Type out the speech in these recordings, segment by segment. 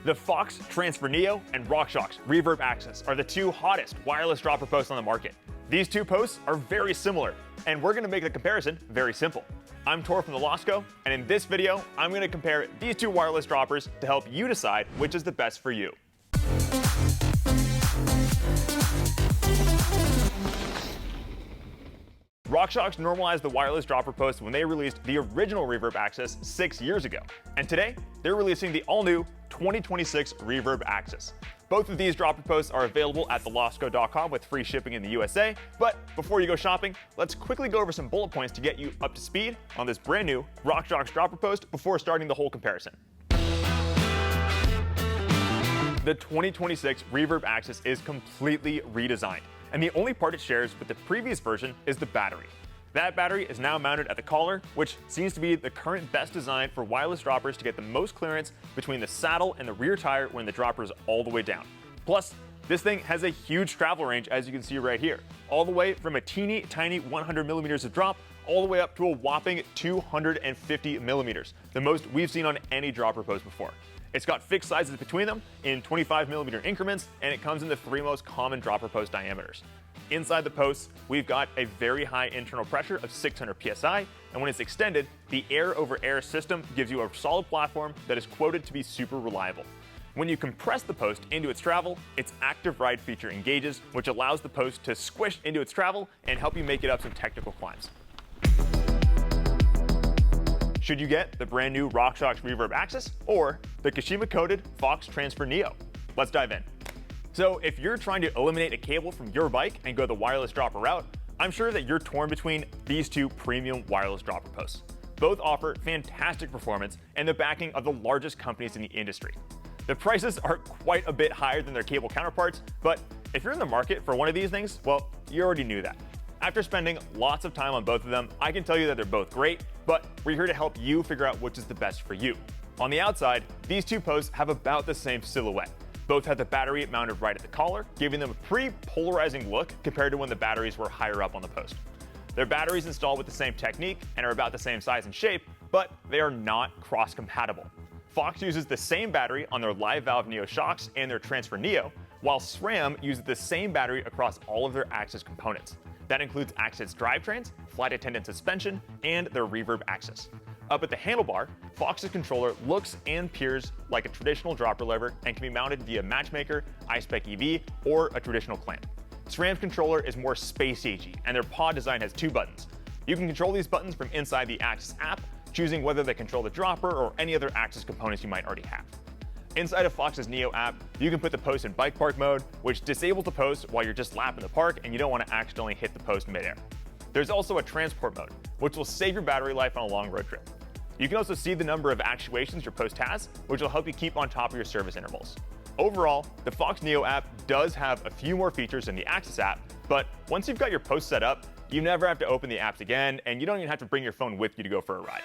The Fox Transfer Neo and RockShox Reverb AXS are the two hottest wireless dropper posts on the market. These two posts are very similar, and we're going to make the comparison very simple. I'm Tor from the Losco, and in this video, I'm going to compare these two wireless droppers to help you decide which is the best for you. RockShox normalized the wireless dropper post when they released the original Reverb AXS 6 years ago, and today they're releasing the all-new 2026 Reverb AXS. Both of these dropper posts are available at thelosco.com with free shipping in the USA, but before you go shopping, let's quickly go over some bullet points to get you up to speed on this brand new RockShox dropper post before starting the whole comparison. The 2026 Reverb AXS is completely redesigned, and the only part it shares with the previous version is the battery. That battery is now mounted at the collar, which seems to be the current best design for wireless droppers to get the most clearance between the saddle and the rear tire when the dropper is all the way down. Plus, this thing has a huge travel range, as you can see right here, all the way from a teeny tiny 100 millimeters of drop all the way up to a whopping 250 millimeters, the most we've seen on any dropper post before. It's got fixed sizes between them in 25 millimeter increments, and it comes in the three most common dropper post diameters. Inside the posts, we've got a very high internal pressure of 600 psi, and when it's extended, the air-over-air system gives you a solid platform that is quoted to be super reliable. When you compress the post into its travel, its active ride feature engages, which allows the post to squish into its travel and help you make it up some technical climbs. Should you get the brand new RockShox Reverb AXS or the Kashima-coated Fox Transfer Neo? Let's dive in. So if you're trying to eliminate a cable from your bike and go the wireless dropper route, I'm sure that you're torn between these two premium wireless dropper posts. Both offer fantastic performance and the backing of the largest companies in the industry. The prices are quite a bit higher than their cable counterparts, but if you're in the market for one of these things, well, you already knew that. After spending lots of time on both of them, I can tell you that they're both great, but we're here to help you figure out which is the best for you. On the outside, these two posts have about the same silhouette. Both have the battery mounted right at the collar, giving them a pretty polarizing look compared to when the batteries were higher up on the post. Their batteries installed with the same technique and are about the same size and shape, but they are not cross-compatible. Fox uses the same battery on their live valve Neo Shocks and their Transfer Neo, while SRAM uses the same battery across all of their AXS components. That includes AXS drivetrains, flight attendant suspension, and their Reverb AXS. Up at the handlebar, Fox's controller looks and appears like a traditional dropper lever and can be mounted via Matchmaker, iSpec EV, or a traditional clamp. SRAM's controller is more space-agey, and their pod design has two buttons. You can control these buttons from inside the AXS app, choosing whether they control the dropper or any other AXS components you might already have. Inside of Fox's Neo app, you can put the post in bike park mode, which disables the post while you're just lapping the park and you don't want to accidentally hit the post midair. There's also a transport mode, which will save your battery life on a long road trip. You can also see the number of actuations your post has, which will help you keep on top of your service intervals. Overall, the Fox Neo app does have a few more features than the AXS app, but once you've got your post set up, you never have to open the apps again, and you don't even have to bring your phone with you to go for a ride.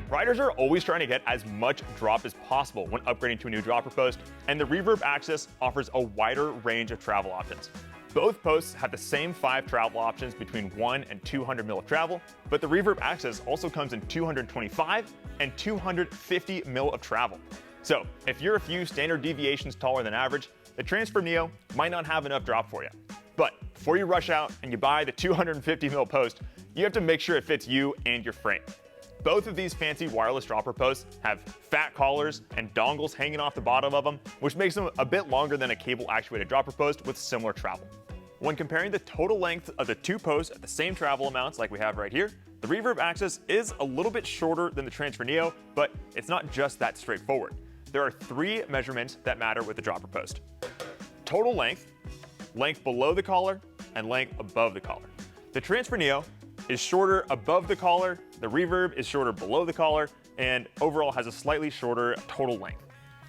Riders are always trying to get as much drop as possible when upgrading to a new dropper post, and the Reverb AXS offers a wider range of travel options. Both posts have the same 5 travel options between 1 and 200 mil of travel, but the Reverb AXS also comes in 225 and 250 mil of travel. So if you're a few standard deviations taller than average, the Transfer Neo might not have enough drop for you. But before you rush out and you buy the 250 mil post, you have to make sure it fits you and your frame. Both of these fancy wireless dropper posts have fat collars and dongles hanging off the bottom of them, which makes them a bit longer than a cable-actuated dropper post with similar travel. When comparing the total length of the two posts at the same travel amounts like we have right here, the Reverb AXS is a little bit shorter than the Transfer Neo, but it's not just that straightforward. There are 3 measurements that matter with the dropper post: total length, length below the collar, and length above the collar. The Transfer Neo is shorter above the collar, the Reverb is shorter below the collar, and overall has a slightly shorter total length.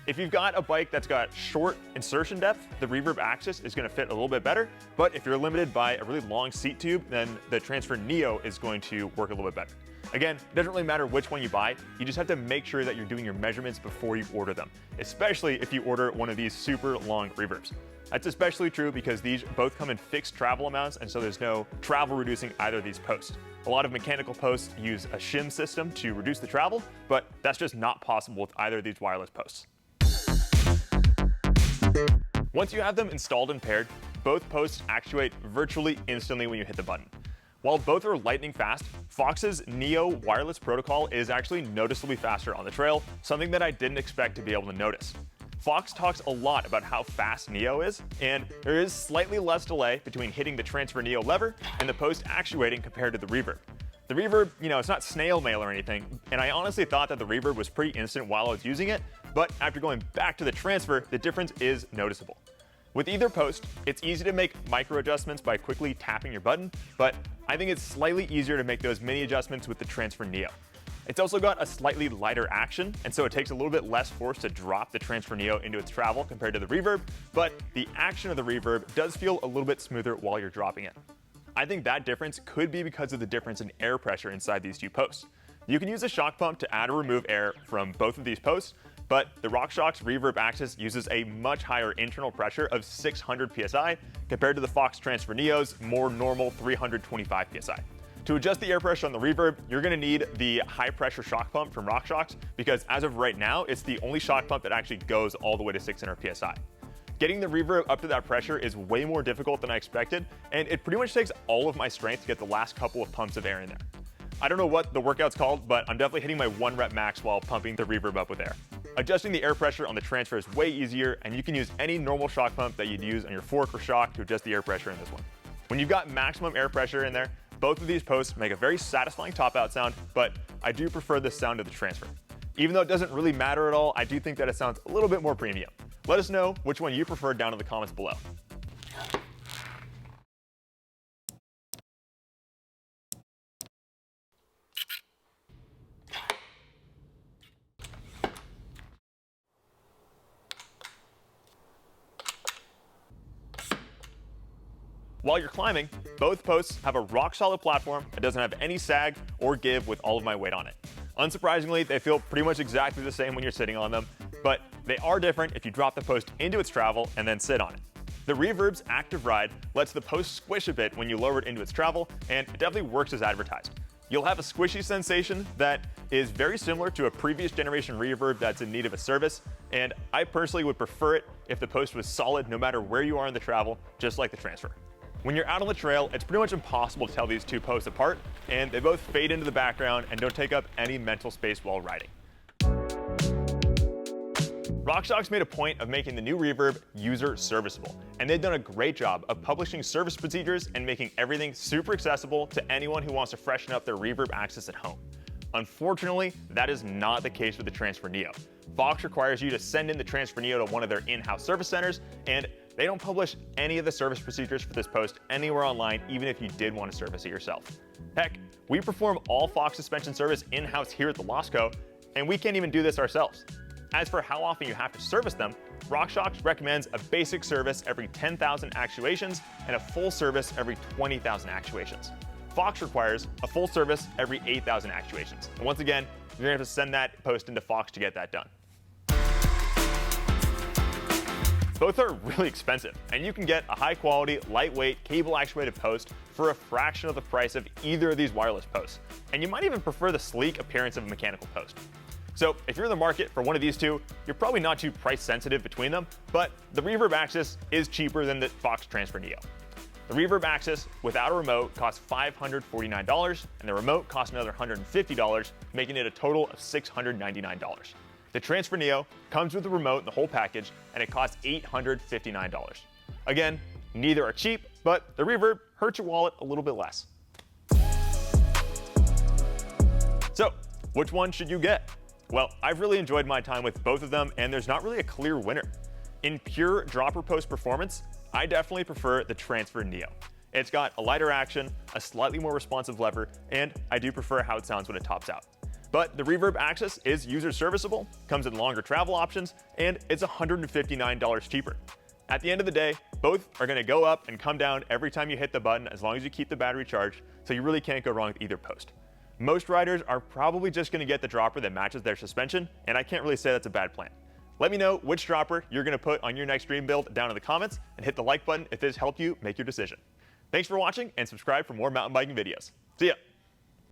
If you've got a bike that's got short insertion depth, the Reverb AXS is going to fit a little bit better, but if you're limited by a really long seat tube, then the Transfer Neo is going to work a little bit better. Again, it doesn't really matter which one you buy, you just have to make sure that you're doing your measurements before you order them, especially if you order one of these super long Reverbs. That's especially true because these both come in fixed travel amounts, and so there's no travel reducing either of these posts. A lot of mechanical posts use a shim system to reduce the travel, but that's just not possible with either of these wireless posts. Once you have them installed and paired, both posts actuate virtually instantly when you hit the button. While both are lightning fast, Fox's Neo wireless protocol is actually noticeably faster on the trail, something that I didn't expect to be able to notice. Fox talks a lot about how fast Neo is, and there is slightly less delay between hitting the transfer Neo lever and the post actuating compared to the reverb. The reverb, it's not snail mail or anything, and I honestly thought that the reverb was pretty instant while I was using it, but after going back to the transfer, the difference is noticeable. With either post, it's easy to make micro adjustments by quickly tapping your button, but I think it's slightly easier to make those mini adjustments with the transfer Neo. It's also got a slightly lighter action, and so it takes a little bit less force to drop the transfer Neo into its travel compared to the reverb, but the action of the reverb does feel a little bit smoother while you're dropping it. I think that difference could be because of the difference in air pressure inside these two posts. You can use a shock pump to add or remove air from both of these posts, but the RockShox Reverb AXS uses a much higher internal pressure of 600 psi compared to the Fox Transfer Neo's more normal 325 psi. To adjust the air pressure on the reverb, you're going to need the high pressure shock pump from RockShox because as of right now, it's the only shock pump that actually goes all the way to 600 psi. Getting the reverb up to that pressure is way more difficult than I expected, and it pretty much takes all of my strength to get the last couple of pumps of air in there. I don't know what the workout's called, but I'm definitely hitting my 1 rep max while pumping the reverb up with air. Adjusting the air pressure on the transfer is way easier, and you can use any normal shock pump that you'd use on your fork or shock to adjust the air pressure in this one. When you've got maximum air pressure in there, both of these posts make a very satisfying top out sound, but I do prefer the sound of the transfer. Even though it doesn't really matter at all, I do think that it sounds a little bit more premium. Let us know which one you prefer down in the comments below. While you're climbing, both posts have a rock-solid platform that doesn't have any sag or give with all of my weight on it. Unsurprisingly, they feel pretty much exactly the same when you're sitting on them, but they are different if you drop the post into its travel and then sit on it. The Reverb's active ride lets the post squish a bit when you lower it into its travel, and it definitely works as advertised. You'll have a squishy sensation that is very similar to a previous generation reverb that's in need of a service, and I personally would prefer it if the post was solid no matter where you are in the travel, just like the transfer. When you're out on the trail, it's pretty much impossible to tell these two posts apart, and they both fade into the background and don't take up any mental space while riding. RockShox made a point of making the new reverb user serviceable, and they've done a great job of publishing service procedures and making everything super accessible to anyone who wants to freshen up their Reverb AXS at home. Unfortunately, that is not the case with the Transfer Neo. Fox requires you to send in the Transfer Neo to one of their in-house service centers, and they don't publish any of the service procedures for this post anywhere online, even if you did want to service it yourself. Heck, we perform all Fox suspension service in-house here at the Losco, and we can't even do this ourselves. As for how often you have to service them, RockShox recommends a basic service every 10,000 actuations and a full service every 20,000 actuations. Fox requires a full service every 8,000 actuations. And once again, you're gonna have to send that post into Fox to get that done. Both are really expensive, and you can get a high quality, lightweight, cable actuated post for a fraction of the price of either of these wireless posts. And you might even prefer the sleek appearance of a mechanical post. So if you're in the market for one of these two, you're probably not too price sensitive between them, but the Reverb AXS is cheaper than the Fox Transfer Neo. The Reverb AXS without a remote costs $549, and the remote costs another $150, making it a total of $699. The Transfer Neo comes with a remote in the whole package, and it costs $859. Again, neither are cheap, but the Reverb hurts your wallet a little bit less. So, which one should you get? Well, I've really enjoyed my time with both of them, and there's not really a clear winner. In pure dropper post performance, I definitely prefer the Transfer Neo. It's got a lighter action, a slightly more responsive lever, and I do prefer how it sounds when it tops out. But the Reverb AXS is user serviceable, comes in longer travel options, and it's $159 cheaper. At the end of the day, both are going to go up and come down every time you hit the button as long as you keep the battery charged, so you really can't go wrong with either post. Most riders are probably just going to get the dropper that matches their suspension, and I can't really say that's a bad plan. Let me know which dropper you're going to put on your next dream build down in the comments, and hit the like button if this helped you make your decision. Thanks for watching, and subscribe for more mountain biking videos. See ya!